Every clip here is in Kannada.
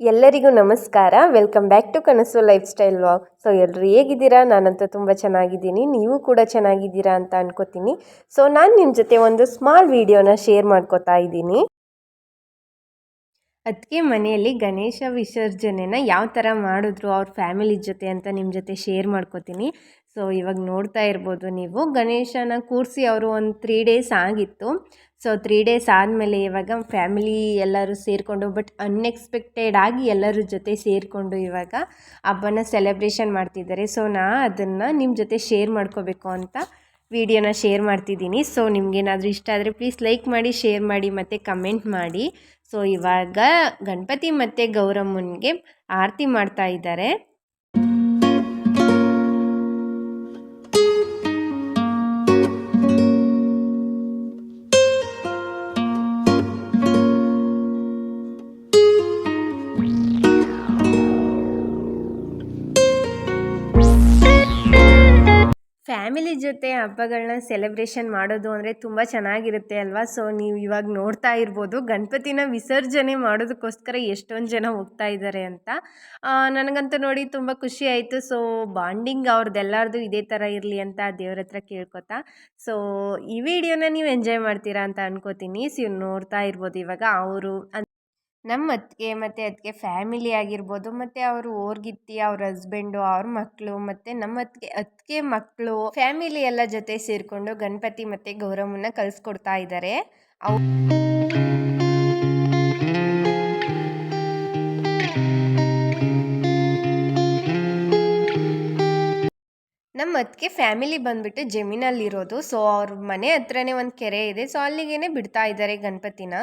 ಎಲ್ಲರಿಗೂ ನಮಸ್ಕಾರ. ವೆಲ್ಕಮ್ ಬ್ಯಾಕ್ ಟು ಕನಸು ಲೈಫ್ ಸ್ಟೈಲ್ ವ್ಲಾಗ್. ಸೊ ಎಲ್ಲರೂ ಹೇಗಿದ್ದೀರಾ? ನಾನಂತೂ ತುಂಬ ಚೆನ್ನಾಗಿದ್ದೀನಿ, ನೀವು ಕೂಡ ಚೆನ್ನಾಗಿದ್ದೀರಾ ಅಂತ ಅನ್ಕೋತೀನಿ. ಸೊ ನಾನು ನಿಮ್ಮ ಜೊತೆ ಒಂದು ಸ್ಮಾಲ್ ವಿಡಿಯೋನ ಶೇರ್ ಮಾಡ್ಕೋತಾ ಇದ್ದೀನಿ. ಅದಕ್ಕೆ ಮನೆಯಲ್ಲಿ ಗಣೇಶ ವಿಸರ್ಜನೆನ ಯಾವ ಥರ ಮಾಡಿದ್ರು ಅವ್ರ ಫ್ಯಾಮಿಲಿ ಜೊತೆ ಅಂತ ನಿಮ್ಮ ಜೊತೆ ಶೇರ್ ಮಾಡ್ಕೋತೀನಿ. ಸೊ ಇವಾಗ ನೋಡ್ತಾ ಇರ್ಬೋದು ನೀವು, ಗಣೇಶನ ಕೂರಿಸಿ ಅವರು ಒಂದು 3 ಡೇಸ್ ಆಗಿತ್ತು. ಸೊ 3 ಡೇಸ್ ಆದಮೇಲೆ ಇವಾಗ ಫ್ಯಾಮಿಲಿ ಎಲ್ಲರೂ ಸೇರಿಕೊಂಡು, ಬಟ್ ಅನ್ಎಕ್ಸ್ಪೆಕ್ಟೆಡ್ ಆಗಿ ಎಲ್ಲರ ಜೊತೆ ಸೇರಿಕೊಂಡು ಇವಾಗ ಹಬ್ಬನ ಸೆಲೆಬ್ರೇಷನ್ ಮಾಡ್ತಿದ್ದಾರೆ. ಸೊ ಅದನ್ನು ನಿಮ್ಮ ಜೊತೆ ಶೇರ್ ಮಾಡ್ಕೋಬೇಕು ಅಂತ ವಿಡಿಯೋನ ಶೇರ್ ಮಾಡ್ತಿದ್ದೀನಿ. ಸೊ ನಿಮಗೇನಾದರೂ ಇಷ್ಟ ಆದರೆ ಪ್ಲೀಸ್ ಲೈಕ್ ಮಾಡಿ, ಶೇರ್ ಮಾಡಿ ಮತ್ತು ಕಮೆಂಟ್ ಮಾಡಿ. ಸೊ ಇವಾಗ ಗಣಪತಿ ಮತ್ತು ಗೌರಮ್ಮನಿಗೆ ಆರತಿ ಮಾಡ್ತಾ ಇದ್ದಾರೆ. ಫ್ಯಾಮಿಲಿ ಜೊತೆ ಹಬ್ಬಗಳನ್ನ ಸೆಲೆಬ್ರೇಷನ್ ಮಾಡೋದು ಅಂದರೆ ತುಂಬ ಚೆನ್ನಾಗಿರುತ್ತೆ ಅಲ್ವಾ? ಸೊ ನೀವು ಇವಾಗ ನೋಡ್ತಾ ಇರ್ಬೋದು, ಗಣಪತಿನ ವಿಸರ್ಜನೆ ಮಾಡೋದಕ್ಕೋಸ್ಕರ ಎಷ್ಟೊಂದು ಜನ ಹೋಗ್ತಾ ಇದ್ದಾರೆ ಅಂತ. ನನಗಂತೂ ನೋಡಿ ತುಂಬ ಖುಷಿ ಆಯಿತು. ಸೊ ಬಾಂಡಿಂಗ್ ಅವ್ರದ್ದೆಲ್ಲರದು ಇದೇ ಥರ ಇರಲಿ ಅಂತ ದೇವ್ರ ಹತ್ರ ಕೇಳ್ಕೊತಾ. ಸೊ ಈ ವಿಡಿಯೋನ ನೀವು ಎಂಜಾಯ್ ಮಾಡ್ತೀರಾ ಅಂತ ಅನ್ಕೋತೀನಿ. ಸೊ ನೋಡ್ತಾ ಇರ್ಬೋದು ಇವಾಗ ಅವರು ನಮ್ಮ ಅತ್ತಿಗೆ ಮತ್ತು ಅದಕ್ಕೆ ಫ್ಯಾಮಿಲಿ ಆಗಿರ್ಬೋದು, ಮತ್ತು ಅವರು ಓರ್ಗಿತ್ತಿ, ಅವ್ರ ಹಸ್ಬೆಂಡು, ಅವ್ರ ಮಕ್ಕಳು, ಮತ್ತು ನಮ್ಮ ಅತ್ತಿಗೆ ಮಕ್ಕಳು, ಫ್ಯಾಮಿಲಿ ಎಲ್ಲ ಜೊತೆ ಸೇರಿಕೊಂಡು ಗಣಪತಿ ಮತ್ತು ಗೌರಮ್ಮನ ಕಳಿಸ್ಕೊಡ್ತಾ ಇದ್ದಾರೆ. ನಮ್ಮ ಅತ್ತಿಗೆ ಫ್ಯಾಮಿಲಿ ಬಂದ್ಬಿಟ್ಟು ಜಮೀನಲ್ಲಿರೋದು. ಸೊ ಅವ್ರ ಮನೆ ಹತ್ರನೇ ಒಂದು ಕೆರೆ ಇದೆ. ಸೊ ಅಲ್ಲಿಗೇನೆ ಬಿಡ್ತಾ ಇದ್ದಾರೆ ಗಣಪತಿನ.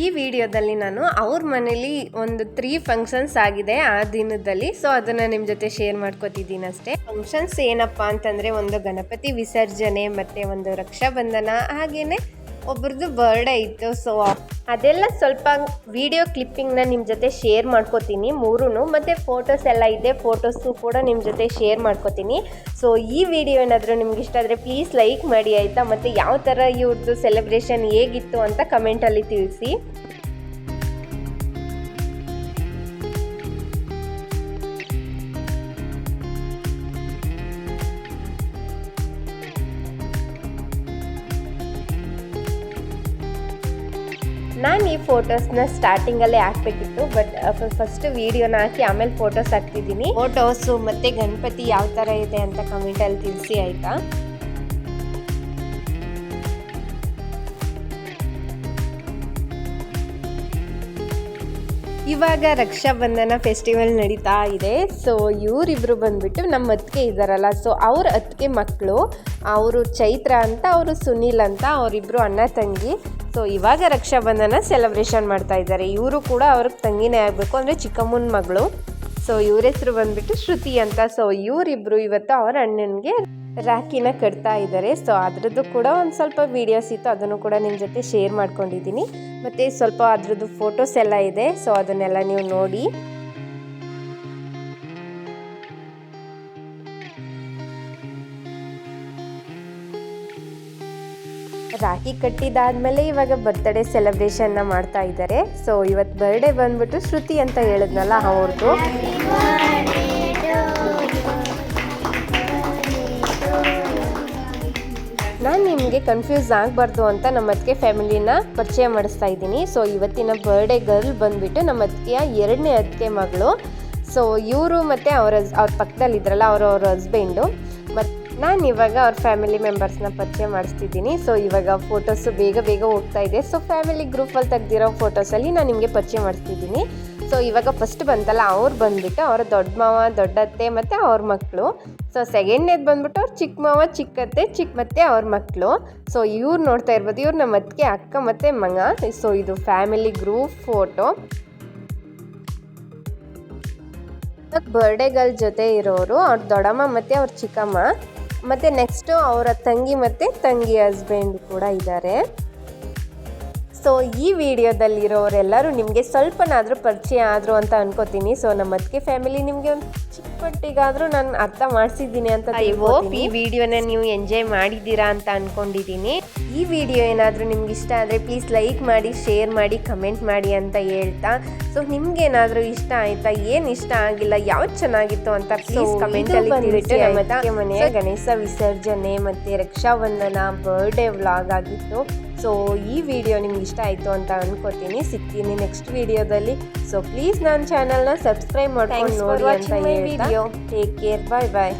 ಈ ವಿಡಿಯೋದಲ್ಲಿ ನಾನು ಅವ್ರ ಮನೇಲಿ ಒಂದು 3 ಫಂಕ್ಷನ್ಸ್ ಆಗಿದೆ ಆ ದಿನದಲ್ಲಿ. ಸೊ ಅದನ್ನು ನಿಮ್ಮ ಜೊತೆ ಶೇರ್ ಮಾಡ್ಕೋತಿದ್ದೀನಿ ಅಷ್ಟೇ. ಫಂಕ್ಷನ್ಸ್ ಏನಪ್ಪ ಅಂತಂದರೆ, ಒಂದು ಗಣಪತಿ ವಿಸರ್ಜನೆ ಮತ್ತು ಒಂದು ರಕ್ಷಾಬಂಧನ, ಹಾಗೆಯೇ ಒಬ್ರದ್ದು ಬರ್ಡೇ ಇತ್ತು. ಸೊ ಅದೆಲ್ಲ ಸ್ವಲ್ಪ ವಿಡಿಯೋ ಕ್ಲಿಪ್ಪಿಂಗ್ನ ನಿಮ್ಮ ಜೊತೆ ಶೇರ್ ಮಾಡ್ಕೋತೀನಿ 3, ಮತ್ತು ಫೋಟೋಸ್ ಎಲ್ಲ ಇದೆ, ಫೋಟೋಸು ಕೂಡ ನಿಮ್ಮ ಜೊತೆ ಶೇರ್ ಮಾಡ್ಕೋತೀನಿ. ಸೊ ಈ ವಿಡಿಯೋ ಏನಾದರೂ ನಿಮ್ಗೆ ಇಷ್ಟ ಆದರೆ ಪ್ಲೀಸ್ ಲೈಕ್ ಮಾಡಿ ಆಯಿತಾ, ಮತ್ತು ಯಾವ ಥರ ಇವ್ರದ್ದು ಸೆಲೆಬ್ರೇಷನ್ ಹೇಗಿತ್ತು ಅಂತ ಕಮೆಂಟಲ್ಲಿ ತಿಳಿಸಿ. ನಾನು ಈ ಫೋಟೋಸ್ನ ಸ್ಟಾರ್ಟಿಂಗಲ್ಲೇ ಹಾಕ್ಬೇಕಿತ್ತು, ಬಟ್ ಫಸ್ಟ್ ವಿಡಿಯೋನ ಹಾಕಿ ಆಮೇಲೆ ಫೋಟೋಸ್ ಹಾಕ್ತಿದ್ದೀನಿ. ಫೋಟೋಸು ಮತ್ತು ಗಣಪತಿ ಯಾವ ಥರ ಇದೆ ಅಂತ ಕಮೆಂಟಲ್ಲಿ ತಿಳಿಸಿ ಆಯಿತಾ. ಇವಾಗ ರಕ್ಷಾಬಂಧನ ಫೆಸ್ಟಿವಲ್ ನಡೀತಾ ಇದೆ. ಸೊ ಇವರಿಬ್ಬರು ಬಂದುಬಿಟ್ಟು ನಮ್ಮ ಅತ್ತಿಗೆ ಇದ್ದಾರಲ್ಲ, ಸೊ ಅವ್ರ ಅತ್ತಿಗೆ ಮಕ್ಕಳು, ಅವರು ಚೈತ್ರ ಅಂತ, ಅವರು ಸುನೀಲ್ ಅಂತ, ಅವರಿಬ್ಬರು ಅಣ್ಣ ತಂಗಿ. ಸೊ ಇವಾಗ ರಕ್ಷಾಬಂಧನ ಸೆಲೆಬ್ರೇಷನ್ ಮಾಡ್ತಾ ಇದ್ದಾರೆ. ಇವರು ಕೂಡ ಅವ್ರಿಗೆ ತಂಗಿನೇ ಆಗಬೇಕು, ಅಂದರೆ ಚಿಕ್ಕಮ್ಮನ ಮಗಳು. ಸೊ ಇವ್ರ ಹೆಸರು ಬಂದುಬಿಟ್ಟು ಶ್ರುತಿ ಅಂತ. ಸೊ ಇವರಿಬ್ಬರು ಇವತ್ತು ಅವ್ರ ಅಣ್ಣನಿಗೆ ರಾಖಿನ ಕಟ್ತಾ ಇದ್ದಾರೆ. ಸೊ ಅದರದ್ದು ಕೂಡ ಒಂದು ಸ್ವಲ್ಪ ವೀಡಿಯೋಸ್ ಇತ್ತು, ಅದನ್ನು ಕೂಡ ನಿಮ್ಮ ಜೊತೆ ಶೇರ್ ಮಾಡ್ಕೊಂಡಿದ್ದೀನಿ. ಮತ್ತು ಸ್ವಲ್ಪ ಅದರದ್ದು ಫೋಟೋಸ್ ಎಲ್ಲ ಇದೆ. ಸೊ ಅದನ್ನೆಲ್ಲ ನೀವು ನೋಡಿ. ರಾಖಿ ಕಟ್ಟಿದಾದ್ಮೇಲೆ ಇವಾಗ ಬರ್ತ್ಡೇ ಸೆಲೆಬ್ರೇಷನ್ನ ಮಾಡ್ತಾ ಇದ್ದಾರೆ. ಸೊ ಇವತ್ತು ಬರ್ಡೇ ಬಂದ್ಬಿಟ್ಟು ಶ್ರುತಿ ಅಂತ ಹೇಳಿದ್ನಲ್ಲ ಅವ್ರದ್ದು. ನಾನು ನಿಮಗೆ ಕನ್ಫ್ಯೂಸ್ ಆಗಬಾರ್ದು ಅಂತ ನಮ್ಮ ಅತ್ತಿಗೆ ಫ್ಯಾಮಿಲಿನ ಪರಿಚಯ ಮಾಡಿಸ್ತಾ ಇದ್ದೀನಿ. ಸೊ ಇವತ್ತಿನ ಬರ್ಡೇ ಗರ್ಲ್ ಬಂದುಬಿಟ್ಟು ನಮ್ಮ ಅತ್ತಿಗೆಯ 2ನೇ ಅತ್ತಿಗೆ ಮಗಳು. ಸೊ ಇವರು ಮತ್ತು ಅವ್ರ ಪಕ್ಕದಲ್ಲಿದ್ರಲ್ಲ ಅವ್ರ ಹಸ್ಬೆಂಡು. ಮತ್ತು ನಾನು ಇವಾಗ ಅವ್ರ ಫ್ಯಾಮಿಲಿ ಮೆಂಬರ್ಸ್ನ ಪರಿಚಯ ಮಾಡಿಸ್ತಿದ್ದೀನಿ. ಸೊ ಇವಾಗ ಫೋಟೋಸು ಬೇಗ ಹೋಗ್ತಾ ಇದೆ. ಸೊ ಫ್ಯಾಮಿಲಿ ಗ್ರೂಪಲ್ಲಿ ತೆಗ್ದಿರೋ ಫೋಟೋಸಲ್ಲಿ ನಾನು ನಿಮಗೆ ಪರಿಚಯ ಮಾಡಿಸ್ತಿದ್ದೀನಿ. ಸೊ ಇವಾಗ ಫಸ್ಟ್ ಬಂತಲ್ಲ ಅವ್ರು ಬಂದುಬಿಟ್ಟು ಅವರ ದೊಡ್ಡ ಮಾವ, ದೊಡ್ಡತ್ತೆ ಮತ್ತು ಅವ್ರ ಮಕ್ಕಳು. ಸೊ ಸೆಕೆಂಡ್ನೇದು ಬಂದ್ಬಿಟ್ಟು ಅವ್ರು ಚಿಕ್ಕ ಮಾವ, ಚಿಕ್ಕತ್ತೆ, ಮತ್ತೆ ಅವ್ರ ಮಕ್ಕಳು. ಸೊ ಇವ್ರು ನೋಡ್ತಾ ಇರ್ಬೋದು, ಇವ್ರು ನಮ್ಮ ಅತ್ತಿಗೆ ಅಕ್ಕ ಮತ್ತು ಮಗ. ಸೊ ಇದು family group photo. Birthday girl ಜೊತೆ ಇರೋರು ಅವ್ರ ದೊಡ್ಡಮ್ಮ ಮತ್ತು ಅವ್ರ ಚಿಕ್ಕಮ್ಮ, ಮತ್ತು ನೆಕ್ಸ್ಟು ಅವರ ತಂಗಿ ಮತ್ತು ತಂಗಿ ಹಸ್ಬೆಂಡ್ ಕೂಡ ಇದ್ದಾರೆ. ಸೊ ಈ ವಿಡಿಯೋದಲ್ಲಿರೋರೆಲ್ಲರೂ ನಿಮಗೆ ಸ್ವಲ್ಪನಾದರೂ ಪರಿಚಯ ಆದರು ಅಂತ ಅನ್ಕೋತೀನಿ. ಸೊ ನಮ್ಮ ಅತ್ತಿಗೆ ಫ್ಯಾಮಿಲಿ ನಿಮಗೆ ಒಂದು ಚಿಕ್ಕ ಮಟ್ಟಿಗಾದರೂ ನಾನು ಅರ್ಥ ಮಾಡಿಸಿದ್ದೀನಿ ಅಂತ ಈ ವಿಡಿಯೋನ ನೀವು ಎಂಜಾಯ್ ಮಾಡಿದ್ದೀರಾ ಅಂತ ಅಂದ್ಕೊಂಡಿದ್ದೀನಿ. ಈ ವಿಡಿಯೋ ಏನಾದರೂ ನಿಮ್ಗೆ ಇಷ್ಟ ಆದರೆ ಪ್ಲೀಸ್ ಲೈಕ್ ಮಾಡಿ, ಶೇರ್ ಮಾಡಿ, ಕಮೆಂಟ್ ಮಾಡಿ ಅಂತ ಹೇಳ್ತಾ, ಸೊ ನಿಮ್ಗೇನಾದರೂ ಇಷ್ಟ ಆಯಿತಾ, ಏನು ಇಷ್ಟ ಆಗಿಲ್ಲ, ಯಾವ್ದು ಚೆನ್ನಾಗಿತ್ತು ಅಂತ ಪ್ಲೀಸ್ ಕಮೆಂಟಲ್ಲಿ ತಿಳಿಸಿ. ನಮ್ಮ ಅತ್ತಿಗೆ ಮನೆಯ ಗಣೇಶ ವಿಸರ್ಜನೆ ಮತ್ತು ರಕ್ಷಾಬಂಧನ ಬರ್ಡೇ ವ್ಲಾಗ್ ಆಗಿತ್ತು. ಸೊ ಈ ವಿಡಿಯೋ ನಿಮ್ಗೆ ಇಷ್ಟ ಆಯಿತು ಅಂತ ಅಂದ್ಕೋತೀನಿ. ಸಿಗ್ತೀನಿ ನೆಕ್ಸ್ಟ್ ವಿಡಿಯೋದಲ್ಲಿ. ಸೊ ಪ್ಲೀಸ್ ನನ್ನ ಚಾನಲ್ನ ಸಬ್ಸ್ಕ್ರೈಬ್ ಮಾಡ್ಕೊಂಡು ನೋಡಿ ಅಂತ ಹೇಳ್ತಾ ಟೇಕ್ ಕೇರ್, ಬಾಯ್ ಬಾಯ್.